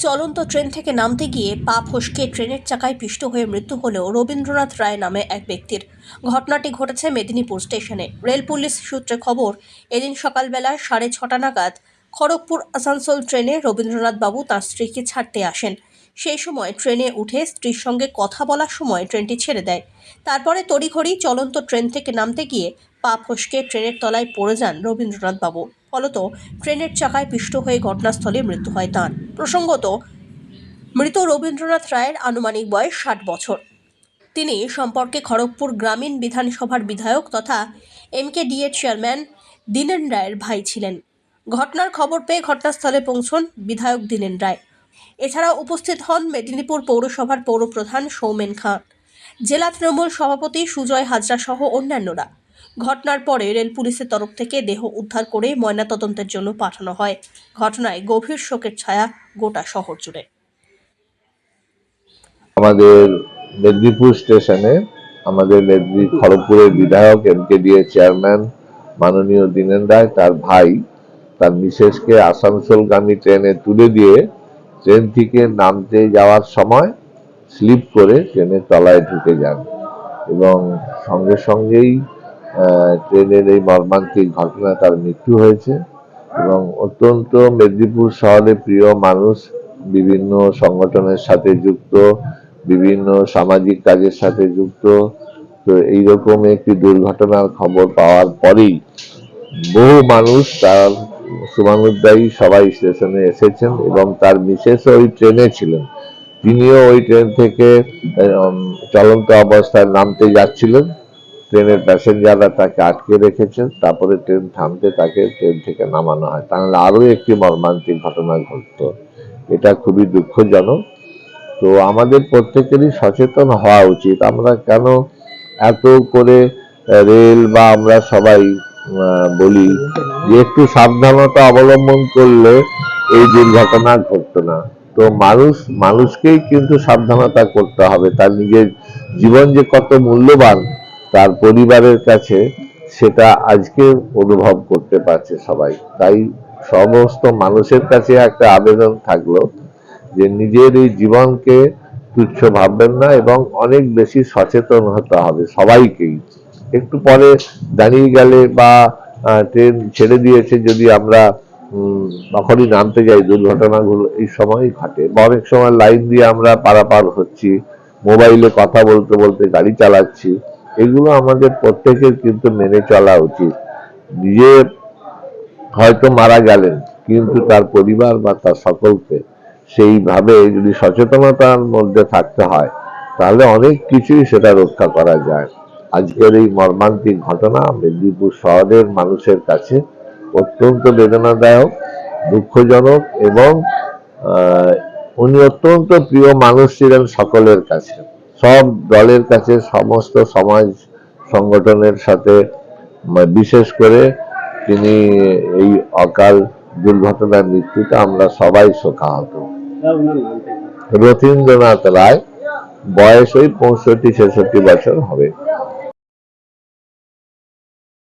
চলন্ত ট্রেন থেকে নামতে গিয়ে পা ফসকে ট্রেনের চাকায় পিষ্ট হয়ে মৃত্যু হলেও রবীন্দ্রনাথ রায় নামে এক ব্যক্তির। ঘটনাটি ঘটেছে মেদিনীপুর স্টেশনে। রেল পুলিশ সূত্রে খবর, এদিন সকালবেলা 6:30 নাগাদ খড়গপুর আসানসোল ট্রেনে রবীন্দ্রনাথ বাবু তাঁর স্ত্রীকে ছাড়তে আসেন। সেই সময় ট্রেনে উঠে স্ত্রীর সঙ্গে কথা বলার সময় ট্রেনটি ছেড়ে দেয়। তারপরে তড়িঘড়ি চলন্ত ট্রেন থেকে নামতে গিয়ে পা ফসকে ট্রেনের তলায় পড়ে যান রবীন্দ্রনাথ বাবু। ফলত ট্রেনের চাকায় পিষ্ট হয়ে ঘটনাস্থলে মৃত্যু হয় তাঁর। প্রসঙ্গত, মৃত রবীন্দ্রনাথ রায়ের আনুমানিক বয়স 60 বছর। তিনি সম্পর্কে খড়গপুর গ্রামীণ বিধানসভার বিধায়ক তথা এমকেডিএর চেয়ারম্যান দীনেন রায়ের ভাই ছিলেন। ঘটনার খবর পেয়ে ঘটনাস্থলে পৌঁছন বিধায়ক দীনেন রায়। এছাড়া উপস্থিত হন মেদিনীপুর পৌরসভার পৌরপ্রধান সৌমেন খান, জেলা তৃণমূল সভাপতি সুজয় হাজরা সহ অন্যান্যরা। ঘটনার পরে রেল পুলিশের তরফ থেকে দেহ উদ্ধার করে ময়নাতদন্তের জন্য পাঠানো হয়। ঘটনায় গভীর শোকের ছায়া গোটা শহর জুড়ে। আমাদের মেদিনীপুর স্টেশনে আমাদের খড়গপুরের বিধায়ক এমকেডিএ চেয়ারম্যান মাননীয় দীনেন রায় তার ভাই তার মিসেসকে আসানসোলগামী ট্রেনে তুলে দিয়ে ট্রেন থেকে নামতে যাওয়ার সময় স্লিপ করে ট্রেনের তলায় ঢুকে যান এবং সঙ্গে সঙ্গেই ট্রেনের এই মর্মান্তিক ঘটনায় তার মৃত্যু হয়েছে। এবং অত্যন্ত মেদিনীপুর শহরে প্রিয় মানুষ, বিভিন্ন সংগঠনের সাথে যুক্ত, বিভিন্ন সামাজিক কাজের সাথে যুক্ত। তো এইরকম একটি দুর্ঘটনার খবর পাওয়ার পরেই বহু মানুষ তার শুভানুধ্যায়ী সবাই স্টেশনে এসেছেন এবং তার মিসেসও ওই ট্রেনে ছিলেন। তিনিও ওই ট্রেন থেকে চলন্ত অবস্থায় নামতে যাচ্ছিলেন। ট্রেনের প্যাসেঞ্জাররা তাকে আটকে রেখেছেন, তারপরে ট্রেন থামতে তাকে ট্রেন থেকে নামানো হয়। তাহলে আরো একটি মর্মান্তিক ঘটনা ঘটত। এটা খুবই দুঃখজনক। তো আমাদের প্রত্যেকেরই সচেতন হওয়া উচিত। আমরা কেন এত করে রেল বা আমরা সবাই বলি যে একটু সাবধানতা অবলম্বন করলে এই দুর্ঘটনা ঘটতো না। তো মানুষকেই কিন্তু সাবধানতা করতে হবে। তার নিজের জীবন যে কত মূল্যবান তার পরিবারের কাছে, সেটা আজকে অনুভব করতে পারছে সবাই। তাই সমস্ত মানুষের কাছে একটা আবেদন থাকলো যে নিজের এই জীবনকে তুচ্ছ ভাববেন না এবং অনেক বেশি সচেতন হতে হবে সবাইকেই। একটু পরে দাঁড়িয়ে গেলে বা ট্রেন ছেড়ে দিয়েছে যদি আমরা তখনই নামতে যাই, দুর্ঘটনাগুলো এই সময়ই ঘটে। অনেক সময় লাইন দিয়ে আমরা পারাপার হচ্ছি, মোবাইলে কথা বলতে বলতে গাড়ি চালাচ্ছি। এগুলো আমাদের প্রত্যেকের কিন্তু মেনে চলা উচিত। নিজে হয়তো মারা গেলেন, কিন্তু তার পরিবার বা তার সকলকে সেইভাবে যদি সচেতনতার মধ্যে থাকতে হয় তাহলে অনেক কিছুই সেটা রক্ষা করা যায়। আজকের এই মর্মান্তিক ঘটনা মেদিনীপুর শহরের মানুষের কাছে অত্যন্ত বেদনাদায়ক, দুঃখজনক এবং উনি অত্যন্ত প্রিয় মানুষ ছিলেন সকলের কাছে, সব দলের কাছে, সমস্ত সমাজ সংগঠনের সাথে। বিশেষ করে তিনি এই অকাল দুর্ঘটনার মৃত্যুতে আমরা সবাই শোকাহত। রথীন্দ্রনাথ রায়, বয়স ওই 65-66 বছর হবে।